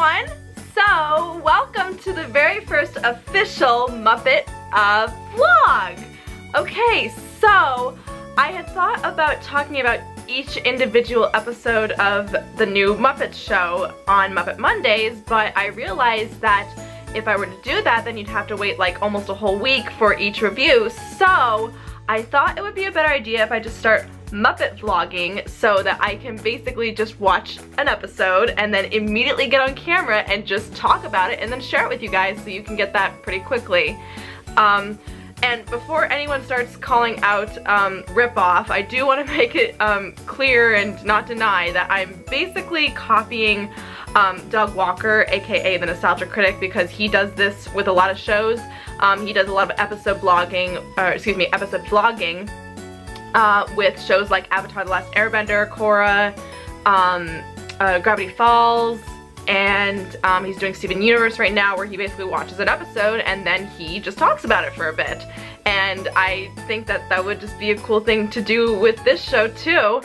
everyone! So, welcome to the very first official Muppet vlog! Okay, so I had thought about talking about each individual episode of the new Muppet show on Muppet Mondays, but I realized that if I were to do that, then you'd have to wait like almost a whole week for each review, so I thought it would be a better idea if I just start Muppet vlogging so that I can basically just watch an episode and then immediately get on camera and just talk about it and then share it with you guys so you can get that pretty quickly. And before anyone starts calling out ripoff, I do want to make it clear and not deny that I'm basically copying Doug Walker, aka the Nostalgia Critic, because he does this with a lot of shows. He does a lot of episode vlogging with shows like Avatar: The Last Airbender, Korra, Gravity Falls, and he's doing Steven Universe right now, where he basically watches an episode and then he just talks about it for a bit. And I think that that would just be a cool thing to do with this show too.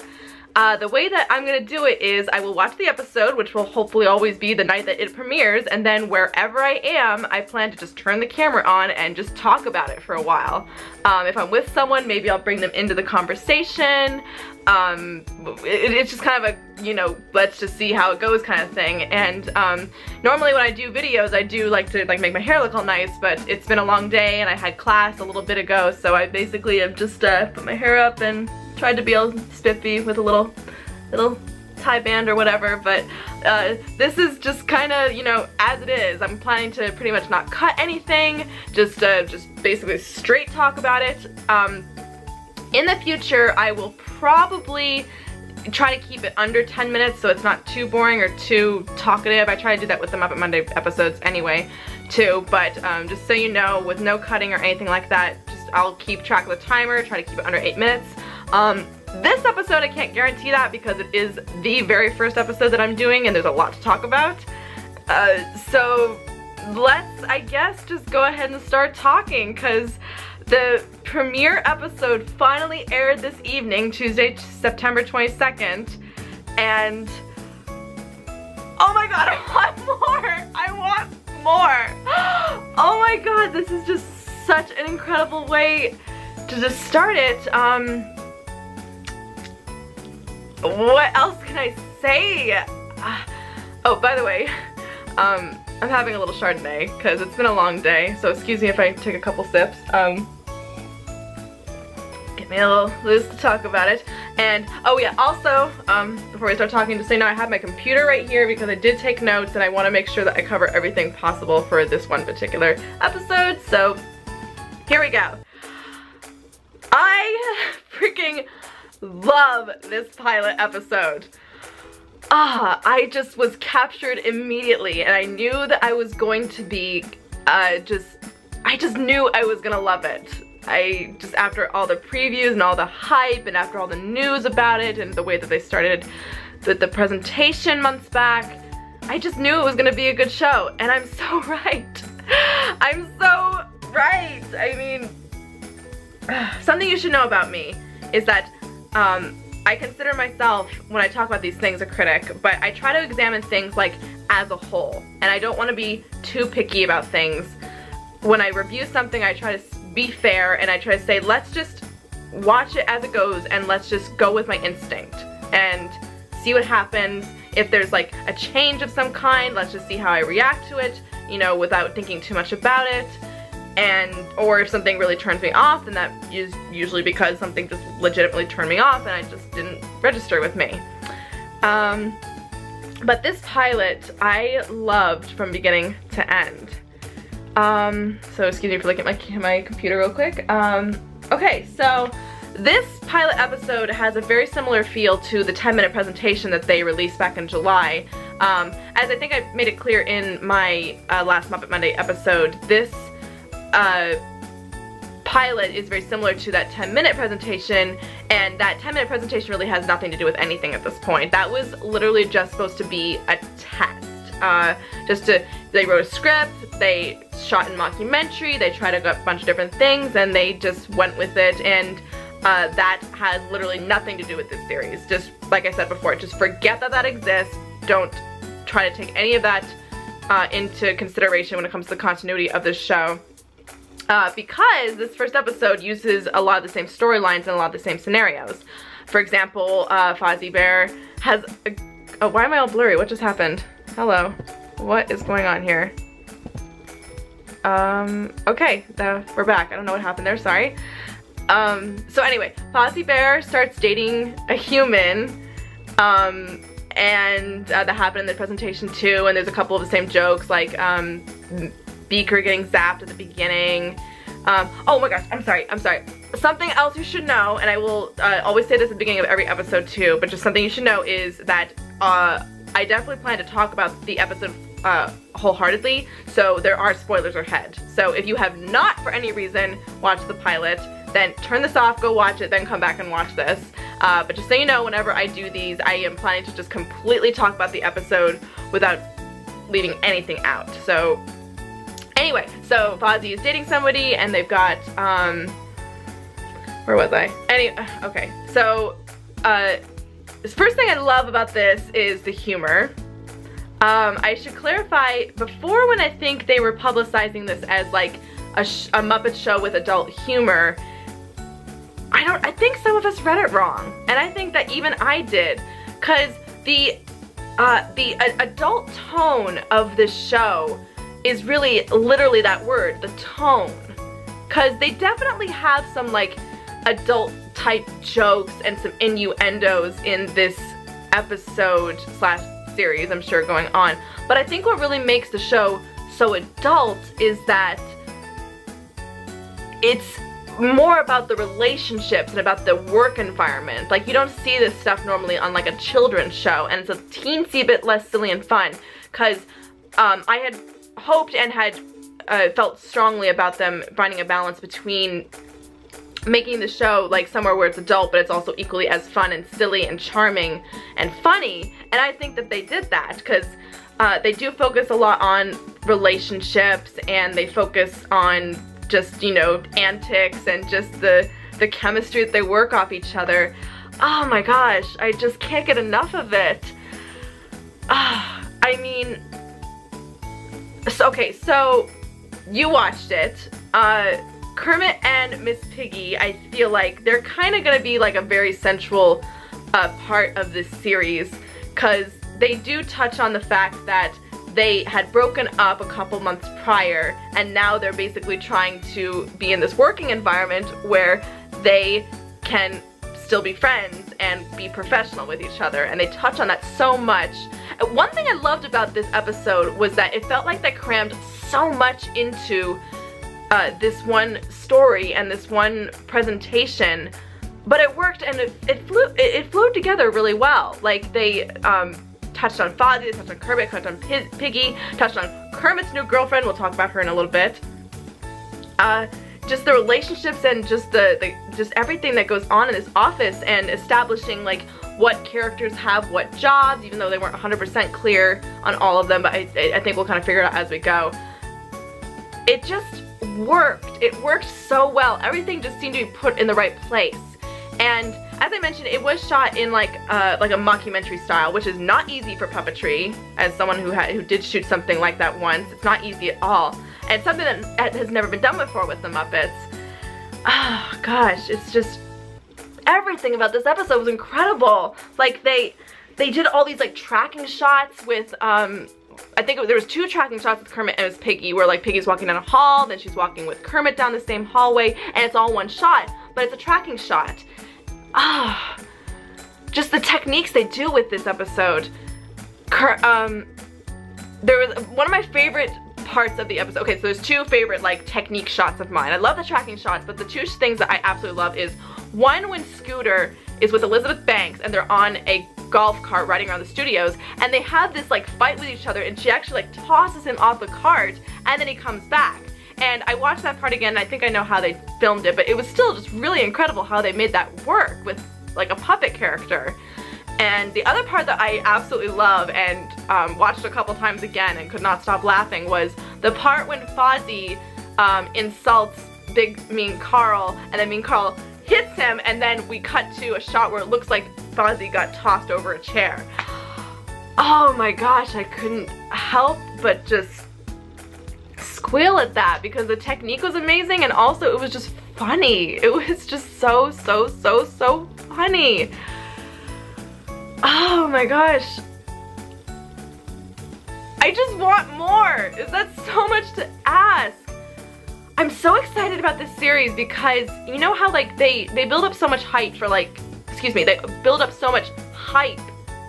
The way that I'm gonna do it is I will watch the episode, which will hopefully always be the night that it premieres, and then wherever I am, I plan to just turn the camera on and just talk about it for a while. If I'm with someone, maybe I'll bring them into the conversation. It's just kind of a, you know, let's just see how it goes kind of thing. And normally when I do videos, I do like to make my hair look all nice, but it's been a long day and I had class a little bit ago, so I basically have just put my hair up and tried to be all spiffy with a little tie band or whatever, but this is just kind of, you know, as it is. I'm planning to pretty much not cut anything, just basically straight talk about it. In the future, I will probably try to keep it under 10 minutes so it's not too boring or too talkative. I try to do that with the Muppet Monday episodes anyway, too, but just so you know, with no cutting or anything like that, I'll keep track of the timer, try to keep it under 8 minutes. This episode I can't guarantee that because it is the very first episode that I'm doing and there's a lot to talk about. So let's, I guess, just go ahead and start talking, because the premiere episode finally aired this evening, Tuesday, September 22nd, and oh my god, I want more! I want more! Oh my god, this is just such an incredible way to just start it. What else can I say? Oh, by the way, I'm having a little Chardonnay because it's been a long day, so excuse me if I take a couple sips. Get me a little loose to talk about it. And, oh yeah, also, before we start talking, just so you know, I have my computer right here because I did take notes and I want to make sure that I cover everything possible for this one particular episode, so here we go. I freaking love this pilot episode. I just was captured immediately, and I knew that I was going to be, I just knew I was gonna love it. After all the previews and all the hype and after all the news about it and the way that they started the presentation months back, I just knew it was gonna be a good show, and I'm so right. I'm so right. I mean, something you should know about me is that I consider myself, when I talk about these things, a critic, but I try to examine things like as a whole, and I don't want to be too picky about things. When I review something, I try to be fair, and I try to say, let's just watch it as it goes, and let's just go with my instinct, and see what happens. If there's like a change of some kind, let's just see how I react to it, you know, without thinking too much about it. Or if something really turns me off, then that is usually because something just legitimately turned me off and I just didn't register with me. But this pilot, I loved from beginning to end. So excuse me for looking at my computer real quick. Okay, so this pilot episode has a very similar feel to the 10-minute presentation that they released back in July. As I think I made it clear in my last Muppet Monday episode, this pilot is very similar to that 10-minute presentation, and that 10-minute presentation really has nothing to do with anything at this point. That was literally just supposed to be a test. They wrote a script, they shot in mockumentary, they tried a bunch of different things, and they just went with it, and that has literally nothing to do with this series. Just like I said before, just forget that that exists. Don't try to take any of that into consideration when it comes to the continuity of this show. Because this first episode uses a lot of the same storylines and a lot of the same scenarios. For example, Fozzie Bear has oh, why am I all blurry? What just happened? Hello. What is going on here? Okay, we're back. I don't know what happened there, sorry. So anyway, Fozzie Bear starts dating a human, and that happened in the presentation too, and there's a couple of the same jokes, like, Beaker getting zapped at the beginning. Oh my gosh, I'm sorry. Something else you should know, and I will always say this at the beginning of every episode too, but just something you should know is that I definitely plan to talk about the episode wholeheartedly, so there are spoilers ahead. So if you have not, for any reason, watched the pilot, then turn this off, go watch it, then come back and watch this. But just so you know, whenever I do these, I am planning to just completely talk about the episode without leaving anything out. So anyway, so Fozzie is dating somebody, and they've got, where was I? Okay, so, the first thing I love about this is the humor. I should clarify, before, when I think they were publicizing this as like a Muppet show with adult humor, I think some of us read it wrong, and I think that even I did, because the adult tone of this show is really literally that word, the tone, because they definitely have some like adult type jokes and some innuendos in this episode slash series, I'm sure, going on. But I think what really makes the show so adult is that it's more about the relationships and about the work environment. Like, you don't see this stuff normally on like a children's show, and it's a teensy bit less silly and fun, because I had hoped and had felt strongly about them finding a balance between making the show like somewhere where it's adult, but it's also equally as fun and silly and charming and funny, and I think that they did that, because they do focus a lot on relationships, and they focus on just, you know, antics and just the chemistry that they work off each other. Oh my gosh, I just can't get enough of it. I mean, so, okay, so you watched it. Kermit and Miss Piggy, I feel like they're kind of going to be like a very central part of this series, because they do touch on the fact that they had broken up a couple months prior, and now they're basically trying to be in this working environment where they can still be friends and be professional with each other, and they touch on that so much. One thing I loved about this episode was that it felt like they crammed so much into this one story and this one presentation, but it worked, and it flowed together really well. Like, they touched on Fozzie, they touched on Kermit, touched on Piggy, touched on Kermit's new girlfriend, we'll talk about her in a little bit. Just the relationships and just just everything that goes on in this office, and establishing like what characters have what jobs, even though they weren't 100% clear on all of them, but I think we'll kind of figure it out as we go. It just worked. It worked so well. Everything just seemed to be put in the right place. And as I mentioned, it was shot in like a mockumentary style, which is not easy for puppetry. As someone who did shoot something like that once, it's not easy at all. And something that has never been done before with the Muppets. Oh gosh, it's just, everything about this episode was incredible. Like, they did all these like tracking shots with I think there was 2 tracking shots with Kermit and Miss Piggy, where like Piggy's walking down a hall, then she's walking with Kermit down the same hallway, and it's all one shot, but it's a tracking shot. Just the techniques they do with this episode. There was one of my favorite parts of the episode. Okay, so there's 2 favorite like technique shots of mine. I love the tracking shots, but the 2 things that I absolutely love is one, when Scooter is with Elizabeth Banks and they're on a golf cart riding around the studios, and they have this like fight with each other, and she actually like tosses him off the cart, and then he comes back. And I watched that part again, and I think I know how they filmed it, but it was still just really incredible how they made that work with like a puppet character. And the other part that I absolutely love, and watched a couple times again and could not stop laughing, was the part when Fozzie insults Big Mean Carl, and then Mean Carl hits him, and then we cut to a shot where it looks like Fozzie got tossed over a chair. oh my gosh, I couldn't help but just squeal at that because the technique was amazing and also it was just funny. It was just so funny. Oh my gosh. I just want more. Is that so much to ask? I'm so excited about this series because you know how like they build up so much hype for like, they build up so much hype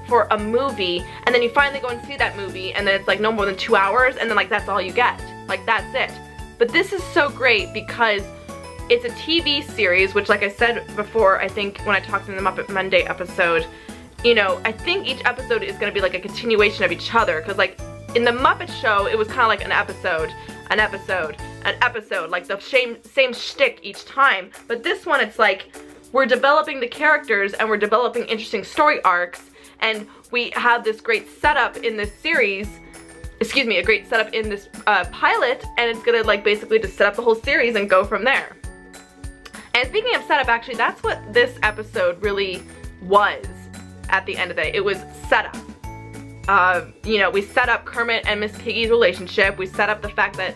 for a movie and then you finally go and see that movie and then it's like no more than 2 hours and then like that's all you get. Like that's it. But this is so great because it's a TV series, which like I said before, I think when I talked in the Muppet Monday episode, you know, I think each episode is going to be like a continuation of each other because like in the Muppet Show, it was kind of like an episode, like the same shtick each time. But this one, it's like we're developing the characters and we're developing interesting story arcs and we have this great setup in this series, a great setup in this pilot, and it's gonna like basically just set up the whole series and go from there. And speaking of setup, actually, that's what this episode really was at the end of the day. It was setup. You know, we set up Kermit and Miss Piggy's relationship. We set up the fact that,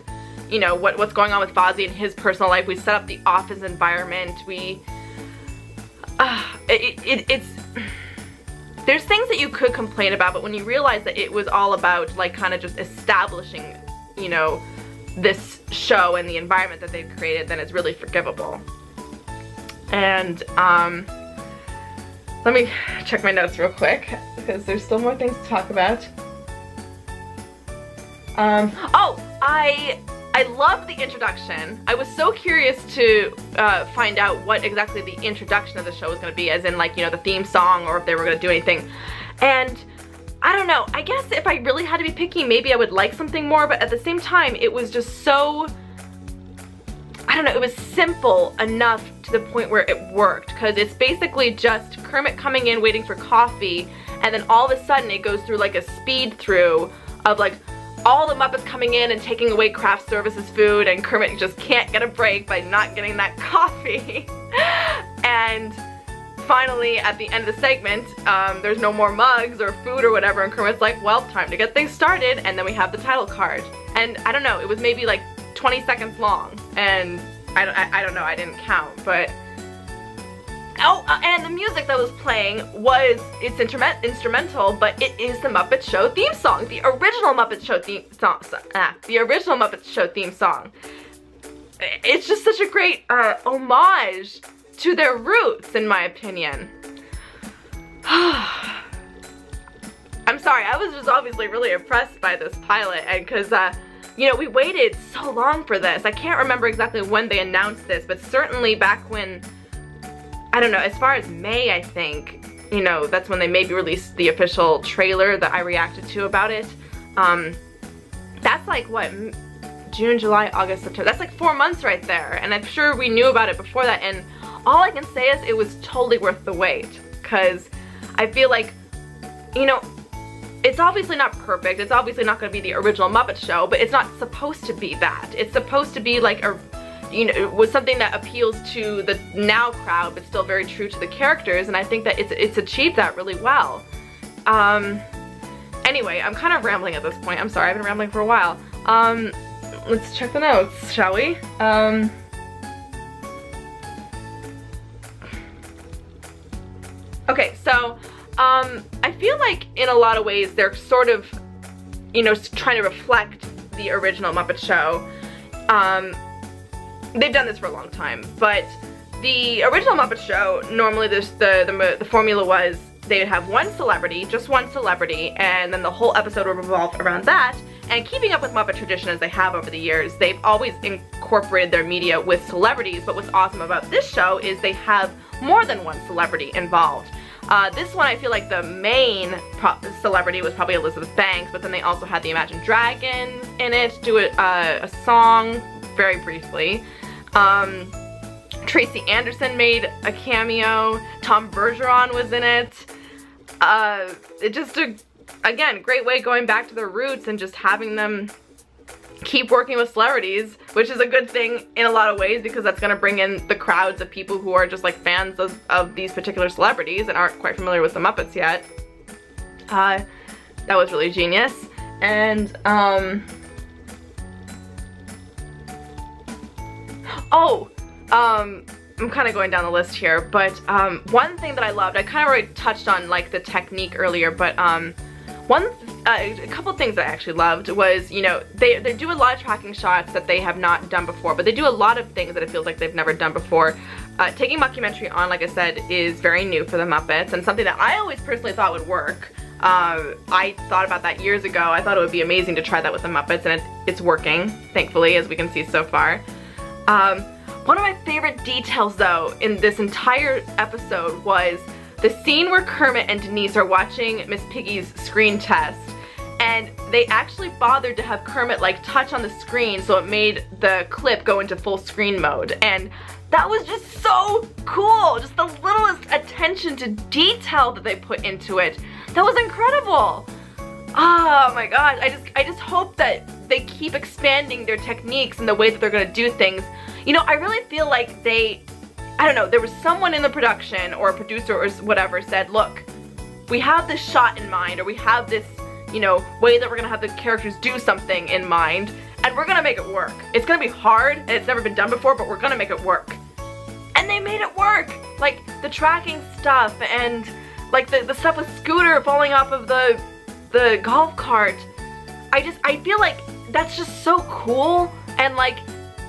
you know, what's going on with Fozzie in his personal life. We set up the office environment. There's things that you could complain about, but when you realize that it was all about like kind of just establishing, you know, this show and the environment that they've created, then it's really forgivable. And let me check my notes real quick because there's still more things to talk about. Oh, I loved the introduction. I was so curious to find out what exactly the introduction of the show was going to be, as in like, you know, the theme song or if they were going to do anything. And I don't know, I guess if I really had to be picky, maybe I would like something more, but at the same time, it was just so, I don't know, it was simple enough to the point where it worked, because it's basically just Kermit coming in, waiting for coffee, and then all of a sudden it goes through like a speed through of like all the Muppets coming in and taking away craft services food, and Kermit just can't get a break by not getting that coffee. And finally, at the end of the segment, there's no more mugs or food or whatever, and Kermit's like, well, time to get things started, and then we have the title card. And I don't know, it was maybe like 20 seconds long, and I don't know, I didn't count, but oh, and the music that was playing it's instrumental, but it is the Muppet Show theme song, the original Muppet Show theme song. It's just such a great homage to their roots, in my opinion. I'm sorry, I was just obviously really impressed by this pilot, and because you know, we waited so long for this. I can't remember exactly when they announced this, but certainly back when, I don't know, as far as May, I think, you know, that's when they maybe released the official trailer that I reacted to about it. That's like, what, June, July, August, September. That's like 4 months right there, and I'm sure we knew about it before that, and all I can say is it was totally worth the wait, because I feel like, you know, it's obviously not perfect, it's obviously not going to be the original Muppet Show, but it's not supposed to be that. It's supposed to be like a, you know, was something that appeals to the now crowd, but still very true to the characters, and I think that it's achieved that really well. Anyway, I'm kind of rambling at this point. I'm sorry, I've been rambling for a while. Let's check the notes, shall we? Okay, so, I feel like in a lot of ways they're sort of, you know, trying to reflect the original Muppet Show. They've done this for a long time, but the original Muppet Show, normally the formula was they would have one celebrity, just one celebrity, and then the whole episode would revolve around that. And keeping up with Muppet tradition as they have over the years, they've always incorporated their media with celebrities, but what's awesome about this show is they have more than one celebrity involved. This one, I feel like the main celebrity was probably Elizabeth Banks, but then they also had the Imagine Dragons in it, do a song very briefly. Tracy Anderson made a cameo. Tom Bergeron was in it. It just again, great way going back to their roots and just having them keep working with celebrities, which is a good thing in a lot of ways because that's going to bring in the crowds of people who are just like fans of these particular celebrities and aren't quite familiar with the Muppets yet. That was really genius. And, I'm kind of going down the list here, but one thing that I loved, I kind of already touched on like the technique earlier, but a couple things that I actually loved was, you know, they do a lot of tracking shots that they have not done before, but they do a lot of things that it feels like they've never done before. Taking mockumentary on, like I said, is very new for the Muppets, and something that I always personally thought would work. I thought about that years ago. I thought it would be amazing to try that with the Muppets, and it's working, thankfully, as we can see so far. One of my favorite details, though, in this entire episode was the scene where Kermit and Denise are watching Miss Piggy's screen test, and they actually bothered to have Kermit like touch on the screen so it made the clip go into full screen mode, and that was just so cool. Just the littlest attention to detail that they put into it. That was incredible. Oh my gosh, I just hope that they keep expanding their techniques and the way that they're gonna do things. You know, I really feel like I don't know, there was someone in the production or a producer or whatever said, look, we have this shot in mind, or we have this, you know, way that we're gonna have the characters do something in mind, and we're gonna make it work. It's gonna be hard, and it's never been done before, but we're gonna make it work. And they made it work! Like, the tracking stuff, and like the stuff with Scooter falling off of the golf cart. I feel like that's just so cool, and like,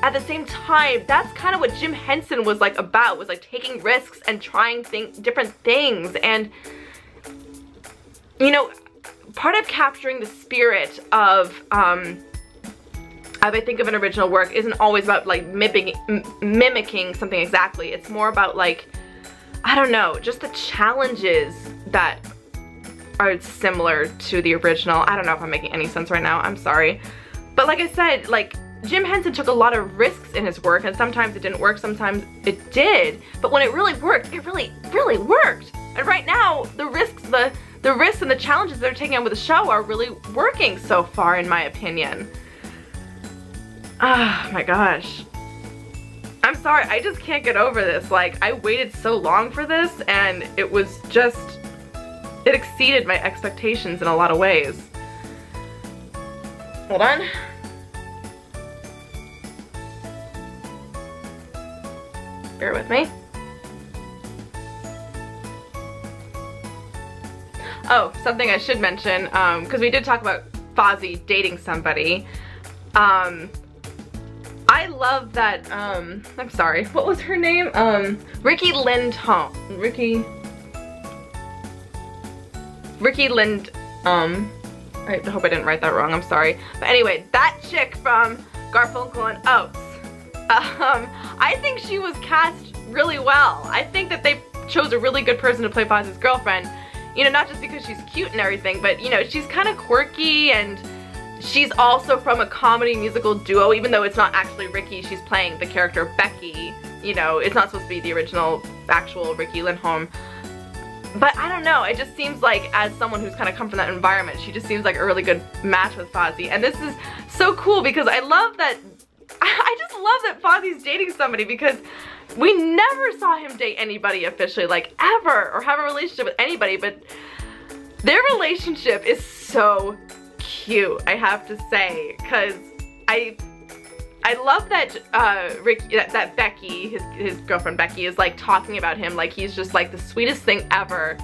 at the same time, that's kind of what Jim Henson was like about, was like taking risks and trying different things. And, you know, part of capturing the spirit of I think of an original work isn't always about like mimicking something exactly. It's more about like, I don't know, just the challenges that are similar to the original. I don't know if I'm making any sense right now, I'm sorry. But like I said, like, Jim Henson took a lot of risks in his work, and sometimes it didn't work, sometimes it did. But when it really worked, it really, really worked. And right now, the risks and the challenges they're taking on with the show are really working so far, in my opinion. Oh my gosh. I'm sorry, I just can't get over this. Like, I waited so long for this, and it was just, it exceeded my expectations in a lot of ways. Hold on. Bear with me. Oh, something I should mention, because we did talk about Fozzie dating somebody. I love that, I'm sorry, what was her name? Riki Lindhome. Riki Lind, I hope I didn't write that wrong, I'm sorry. But anyway, that chick from Garfunkel and Oates. I think she was cast really well. I think that they chose a really good person to play Fozzie's girlfriend. You know, not just because she's cute and everything, but you know, she's kind of quirky, and she's also from a comedy musical duo, even though it's not actually Riki, she's playing the character Becky. You know, it's not supposed to be the original, actual Riki Lindhome. But I don't know, it just seems like, as someone who's kind of come from that environment, she just seems like a really good match with Fozzie. And this is so cool because I love that, I just love that Fozzie's dating somebody, because we never saw him date anybody officially, like, ever, or have a relationship with anybody, but their relationship is so cute, I have to say, because I love that that Becky, his girlfriend Becky, is like talking about him like he's just like the sweetest thing ever.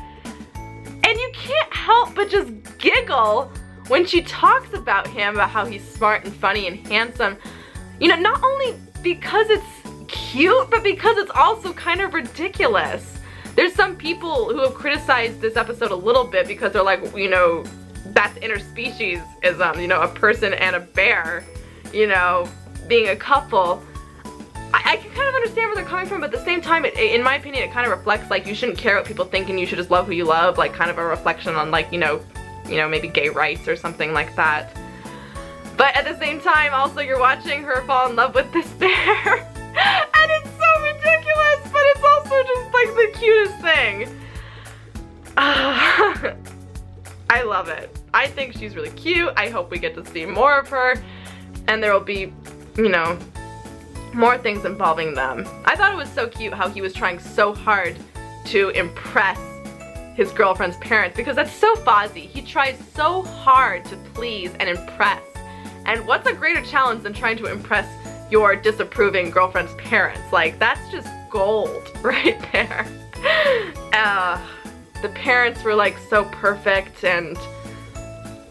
And you can't help but just giggle when she talks about him, about how he's smart and funny and handsome. You know, not only because it's cute, but because it's also kind of ridiculous. There's some people who have criticized this episode a little bit because they're like, you know, that's interspecies-ism, you know, a person and a bear, you know, being a couple. I can kind of understand where they're coming from, but at the same time, in my opinion, it kind of reflects, like, you shouldn't care what people think and you should just love who you love, like, kind of a reflection on, like, you know, maybe gay rights or something like that. But at the same time, also, you're watching her fall in love with this bear, and it's so ridiculous, but it's also just, like, the cutest thing. I love it. I think she's really cute. I hope we get to see more of her, and there will be, you know, more things involving them. I thought it was so cute how he was trying so hard to impress his girlfriend's parents, because that's so Fozzie. He tries so hard to please and impress. And what's a greater challenge than trying to impress your disapproving girlfriend's parents? Like, that's just gold right there. The parents were like so perfect, and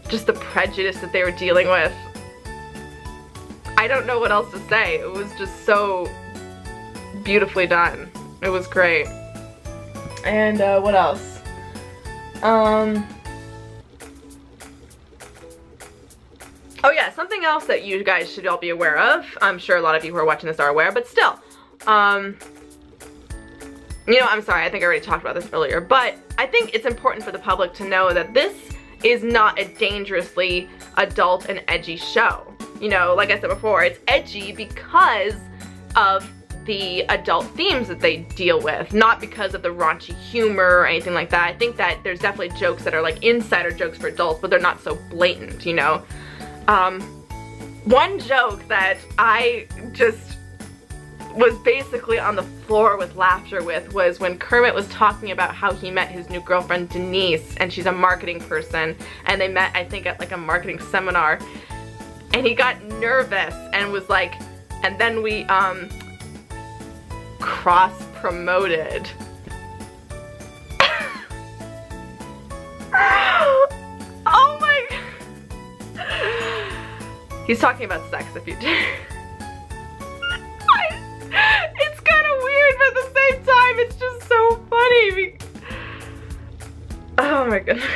just the prejudice that they were dealing with. I don't know what else to say. It was just so beautifully done. It was great. And what else? Oh yeah, something else that you guys should all be aware of. I'm sure a lot of you who are watching this are aware, but still. You know, I'm sorry, I think I already talked about this earlier, but I think it's important for the public to know that this is not a dangerously adult and edgy show. You know, like I said before, it's edgy because of the adult themes that they deal with, not because of the raunchy humor or anything like that. I think that there's definitely jokes that are like insider jokes for adults, but they're not so blatant, you know? One joke that I just was basically on the floor with laughter with was when Kermit was talking about how he met his new girlfriend Denise, and she's a marketing person, and they met, I think, at like a marketing seminar, and he got nervous and was like, and then we cross-promoted. Oh my god. He's talking about sex if you did. It's kind of weird, but at the same time, it's just so funny. Oh my goodness.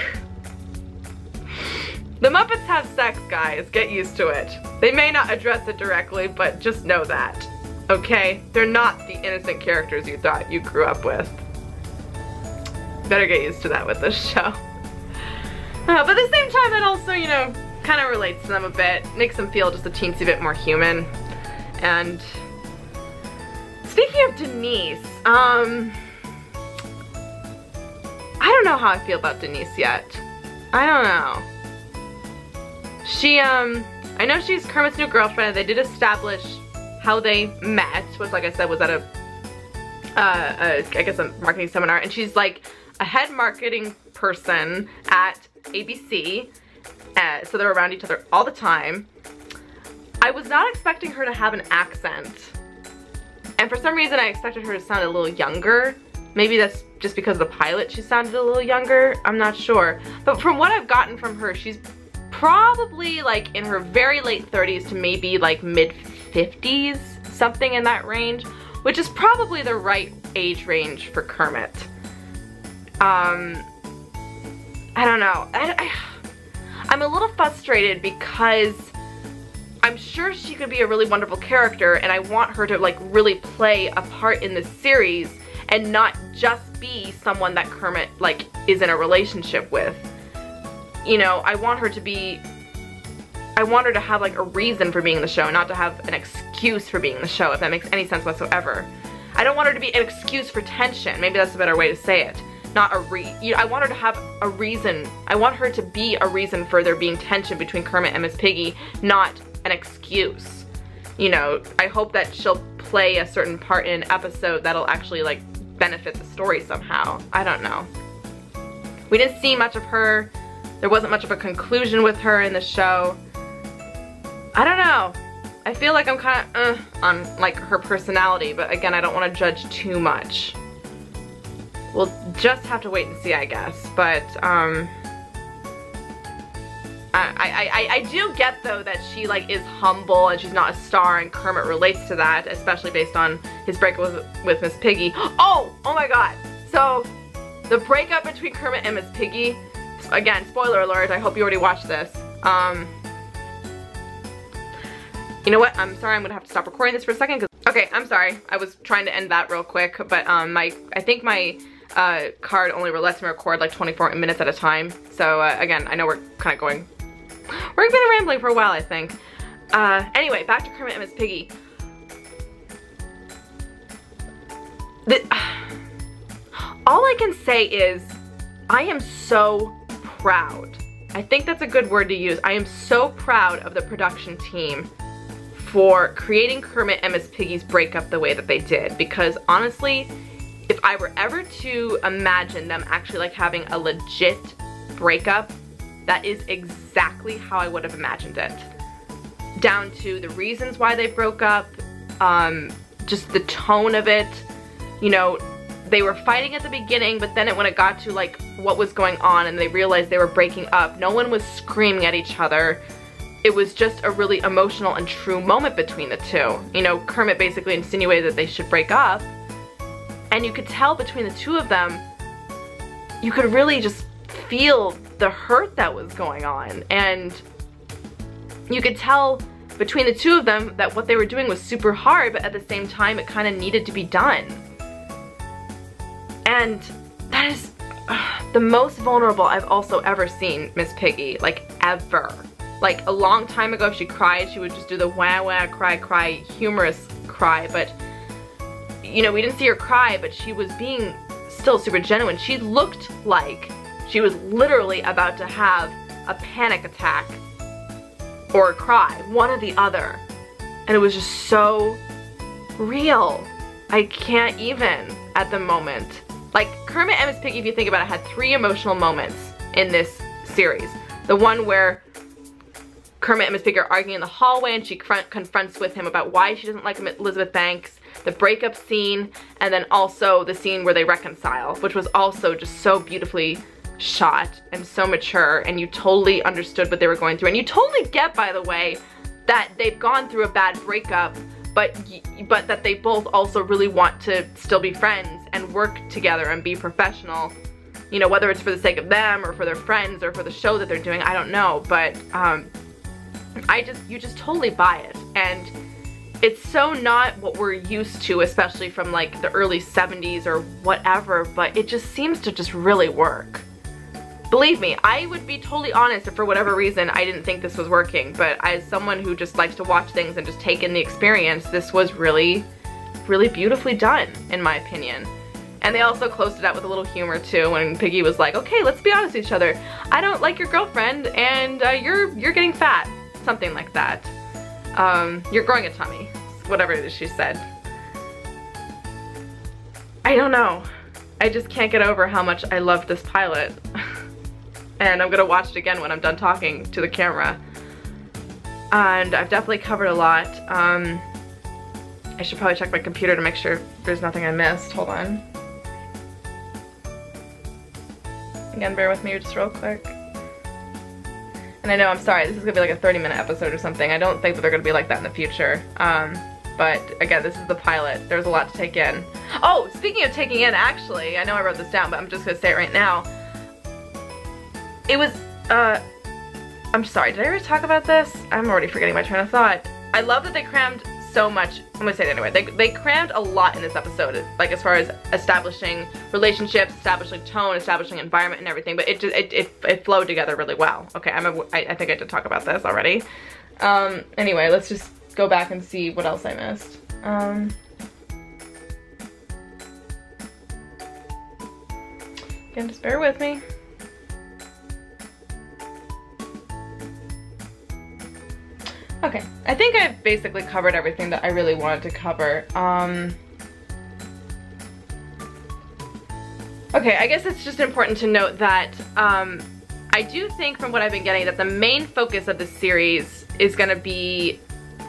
The Muppets have sex, guys. Get used to it. They may not address it directly, but just know that. Okay? They're not the innocent characters you thought you grew up with. Better get used to that with this show. But at the same time, that also, you know, kind of relates to them a bit. Makes them feel just a teensy bit more human. And speaking of Denise, I don't know how I feel about Denise yet. I don't know. She, I know she's Kermit's new girlfriend. They did establish how they met, which, like I said, was at I guess a marketing seminar, and she's like a head marketing person at ABC, so they're around each other all the time. I was not expecting her to have an accent, and for some reason I expected her to sound a little younger. Maybe that's just because of the pilot she sounded a little younger, I'm not sure. But from what I've gotten from her, she's probably like in her very late 30s to maybe like mid 50s, something in that range, which is probably the right age range for Kermit. I don't know. I'm a little frustrated because I'm sure she could be a really wonderful character, and I want her to like really play a part in this series and not just be someone that Kermit like is in a relationship with. You know, I want her to have like a reason for being in the show, not to have an excuse for being in the show, if that makes any sense whatsoever. I don't want her to be an excuse for tension. Maybe that's a better way to say it. Not a I want her to have a reason. I want her to be a reason for there being tension between Kermit and Miss Piggy, not an excuse. You know, I hope that she'll play a certain part in an episode that'll actually like benefit the story somehow. I don't know. We didn't see much of her. There wasn't much of a conclusion with her in the show. I don't know. I feel like I'm kind of on like her personality, but again, I don't want to judge too much. We'll just have to wait and see, I guess. But I do get though that she like is humble and she's not a star, and Kermit relates to that, especially based on his breakup with Miss Piggy. Oh my god. So the breakup between Kermit and Miss Piggy, again, spoiler alert, I hope you already watched this. You know what? I'm sorry, I'm gonna have to stop recording this for a second. Okay, I'm sorry. I was trying to end that real quick, but I think my card only lets me record like 24 minutes at a time. So again, I know we're kind of going, we're been rambling for a while, I think. Anyway, back to Kermit and Miss Piggy. All I can say is, I am so proud. I think that's a good word to use. I am so proud of the production team for creating Kermit and Miss Piggy's breakup the way that they did, because honestly, if I were ever to imagine them actually like having a legit breakup, that is exactly how I would have imagined it. Down to the reasons why they broke up, just the tone of it. You know, they were fighting at the beginning, but then when it got to like what was going on and they realized they were breaking up, no one was screaming at each other. It was just a really emotional and true moment between the two. You know, Kermit basically insinuated that they should break up, and you could tell between the two of them, you could really just feel the hurt that was going on, and you could tell between the two of them that what they were doing was super hard, but at the same time it kind of needed to be done. And that is the most vulnerable I've also ever seen Miss Piggy, like ever. Like a long time ago if she cried, she would just do the wah wah cry cry, humorous cry, but you know, we didn't see her cry, but she was being still super genuine. She looked like she was literally about to have a panic attack or cry, one or the other. And it was just so real. I can't even at the moment. Like, Kermit and Miss Piggy, if you think about it, had 3 emotional moments in this series. The one where Kermit and Miss Piggy are arguing in the hallway and she confronts with him about why she doesn't like Elizabeth Banks, the breakup scene, and then also the scene where they reconcile, which was also just so beautifully shot and so mature, and you totally understood what they were going through. And you totally get, by the way, that they've gone through a bad breakup, but that they both also really want to still be friends and work together and be professional. You know, whether it's for the sake of them or for their friends or for the show that they're doing, I don't know, but you just totally buy it. And it's so not what we're used to, especially from like the early 70s or whatever, but it just seems to just really work. Believe me, I would be totally honest if for whatever reason I didn't think this was working, but as someone who just likes to watch things and just take in the experience, this was really, really beautifully done, in my opinion. And they also closed it out with a little humor too, when Piggy was like, okay, let's be honest with each other. I don't like your girlfriend, and you're getting fat. Something like that. You're growing a tummy. Whatever it is she said. I don't know. I just can't get over how much I loved this pilot. And I'm gonna watch it again when I'm done talking to the camera. And I've definitely covered a lot. I should probably check my computer to make sure there's nothing I missed. Hold on. Again, bear with me just real quick. And I know, I'm sorry, this is gonna be like a 30-minute episode or something. I don't think that they're gonna be like that in the future. But again, this is the pilot. There's a lot to take in. Oh, speaking of taking in, actually, I know I wrote this down, but I'm just gonna say it right now. It was, I'm sorry, did I ever talk about this? I'm already forgetting my train of thought. I love that they crammed so much, I'm gonna say it anyway, they crammed a lot in this episode, like as far as establishing relationships, establishing tone, establishing environment and everything, but it flowed together really well. Okay, I think I did talk about this already. Anyway, let's just go back and see what else I missed. Again, just bear with me. Okay, I think I've basically covered everything that I really wanted to cover. Okay, I guess it's just important to note that I do think from what I've been getting that the main focus of this series is going to be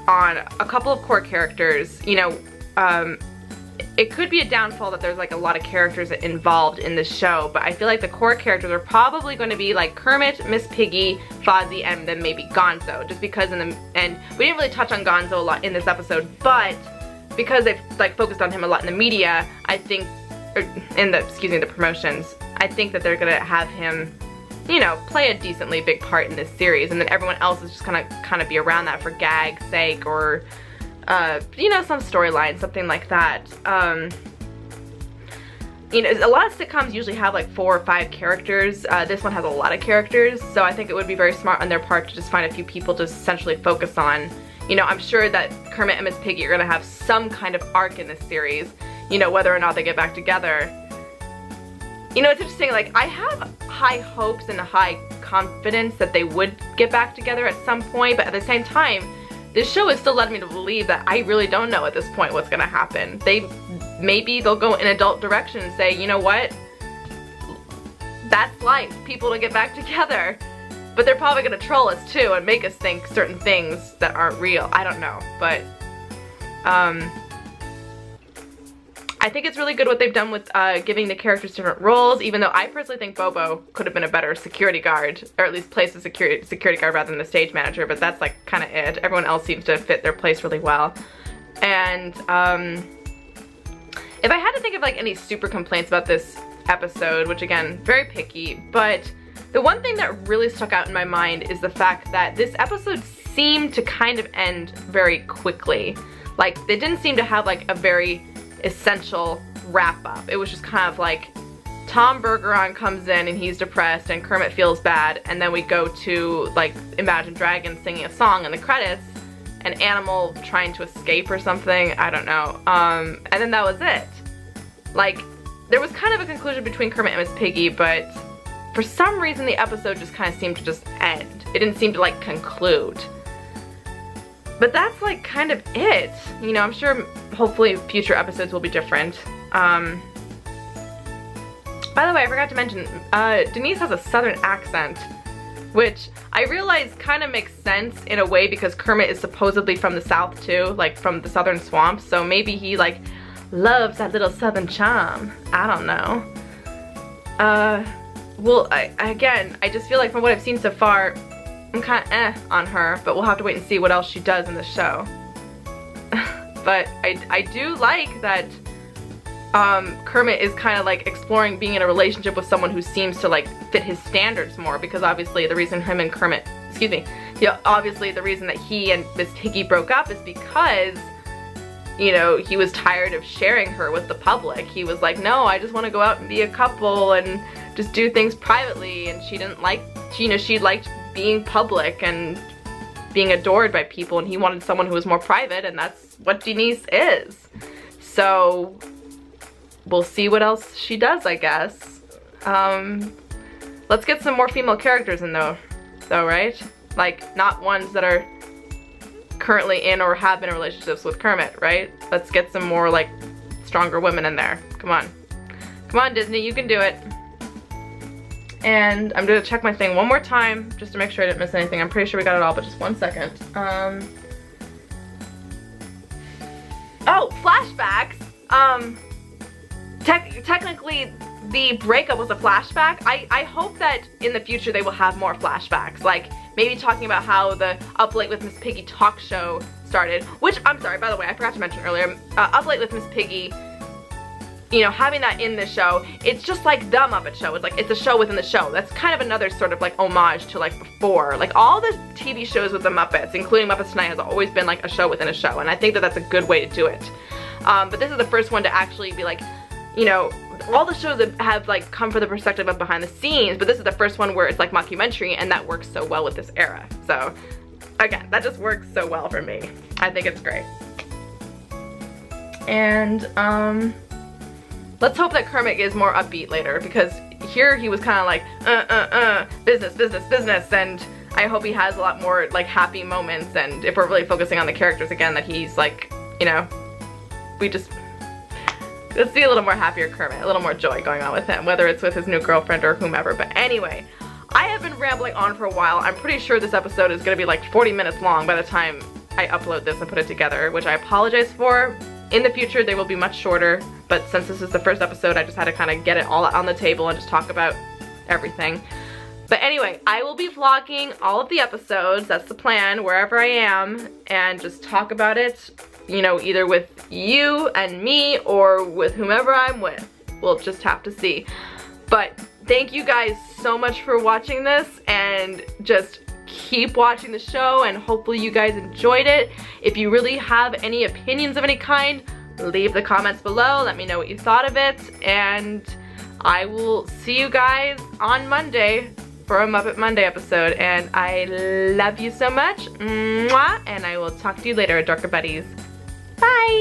on a couple of core characters. You know, it could be a downfall that there's like a lot of characters involved in this show, but I feel like the core characters are probably going to be like Kermit, Miss Piggy, Fozzie, and then maybe Gonzo, just because and we didn't really touch on Gonzo a lot in this episode, but because they've like focused on him a lot in the media, I think, or in the, excuse me, the promotions, I think that they're gonna have him, you know, play a decently big part in this series, and then everyone else is just gonna kind of be around that for gag's sake, or you know, some storyline, something like that. You know, a lot of sitcoms usually have like 4 or 5 characters. This one has a lot of characters, so I think it would be very smart on their part to just find a few people to essentially focus on. You know, I'm sure that Kermit and Miss Piggy are gonna have some kind of arc in this series, you know, whether or not they get back together. You know, it's interesting, like, I have high hopes and high confidence that they would get back together at some point, but at the same time, this show is still letting me to believe that I really don't know at this point what's gonna happen. They maybe they'll go in adult direction and say, you know what? That's life. People don't get back together. But they're probably gonna troll us too and make us think certain things that aren't real. I don't know, but I think it's really good what they've done with giving the characters different roles, even though I personally think Bobo could have been a better security guard, or at least placed a security guard rather than the stage manager, but that's like kind of it. Everyone else seems to fit their place really well. And if I had to think of like any super complaints about this episode, which again, very picky, but the one thing that really stuck out in my mind is the fact that this episode seemed to kind of end very quickly. Like, they didn't seem to have like a very essential wrap up. It was just kind of like Tom Bergeron comes in and he's depressed and Kermit feels bad, and then we go to like Imagine Dragons singing a song in the credits, an animal trying to escape or something, I don't know. And then that was it. Like, there was kind of a conclusion between Kermit and Miss Piggy, but for some reason the episode just kind of seemed to just end. It didn't seem to like conclude. But that's like kind of it. You know, I'm sure hopefully future episodes will be different. By the way, I forgot to mention, Denise has a southern accent, which I realize kind of makes sense in a way because Kermit is supposedly from the south too, like from the southern swamps, so maybe he like loves that little southern charm. I don't know. Well, again, I just feel like from what I've seen so far, I'm kind of on her, but we'll have to wait and see what else she does in the show. But I do like that Kermit is kind of like exploring being in a relationship with someone who seems to like fit his standards more, because obviously the reason him and Kermit, excuse me, yeah, obviously the reason that he and Miss Piggy broke up is because, you know, he was tired of sharing her with the public. He was like, no, I just want to go out and be a couple and just do things privately, and she didn't like, you know, she liked being public and being adored by people, and he wanted someone who was more private, and that's what Denise is. So we'll see what else she does, I guess. Let's get some more female characters in though, right? Like, not ones that are currently in or have been in relationships with Kermit, right? Let's get some more like stronger women in there. Come on. Come on, Disney, you can do it. And I'm gonna check my thing one more time just to make sure I didn't miss anything. I'm pretty sure we got it all, but just one second. Oh, flashbacks. Technically the breakup was a flashback. I hope that in the future they will have more flashbacks, like maybe talking about how the Up Late with Miss Piggy talk show started, which, I'm sorry, by the way, I forgot to mention earlier, Up Late with Miss Piggy, you know, having that in the show, it's just like the Muppet Show. It's like, it's a show within the show. That's kind of another sort of like homage to like before. Like all the TV shows with the Muppets, including Muppets Tonight, has always been like a show within a show, and I think that that's a good way to do it. But this is the first one to actually be like, you know, all the shows have like come from the perspective of behind the scenes, but this is the first one where it's like mockumentary, and that works so well with this era. So again, that just works so well for me. I think it's great. And let's hope that Kermit is more upbeat later, because here he was kind of like business, business, business, and I hope he has a lot more like happy moments, and if we're really focusing on the characters again, that he's like, you know, let's see a little more happier Kermit, a little more joy going on with him, whether it's with his new girlfriend or whomever. But anyway, I have been rambling on for a while. I'm pretty sure this episode is going to be like 40 minutes long by the time I upload this and put it together, which I apologize for. In the future, they will be much shorter, but since this is the first episode, I just had to kind of get it all on the table and just talk about everything. But anyway, I will be vlogging all of the episodes, that's the plan, wherever I am, and just talk about it, you know, either with you and me or with whomever I'm with. We'll just have to see. But thank you guys so much for watching this, and just keep watching the show, and hopefully you guys enjoyed it. If you really have any opinions of any kind, leave the comments below. Let me know what you thought of it, and I will see you guys on Monday for a Muppet Monday episode, and I love you so much. Mwah, and I will talk to you later, Dorka Buddies. Bye!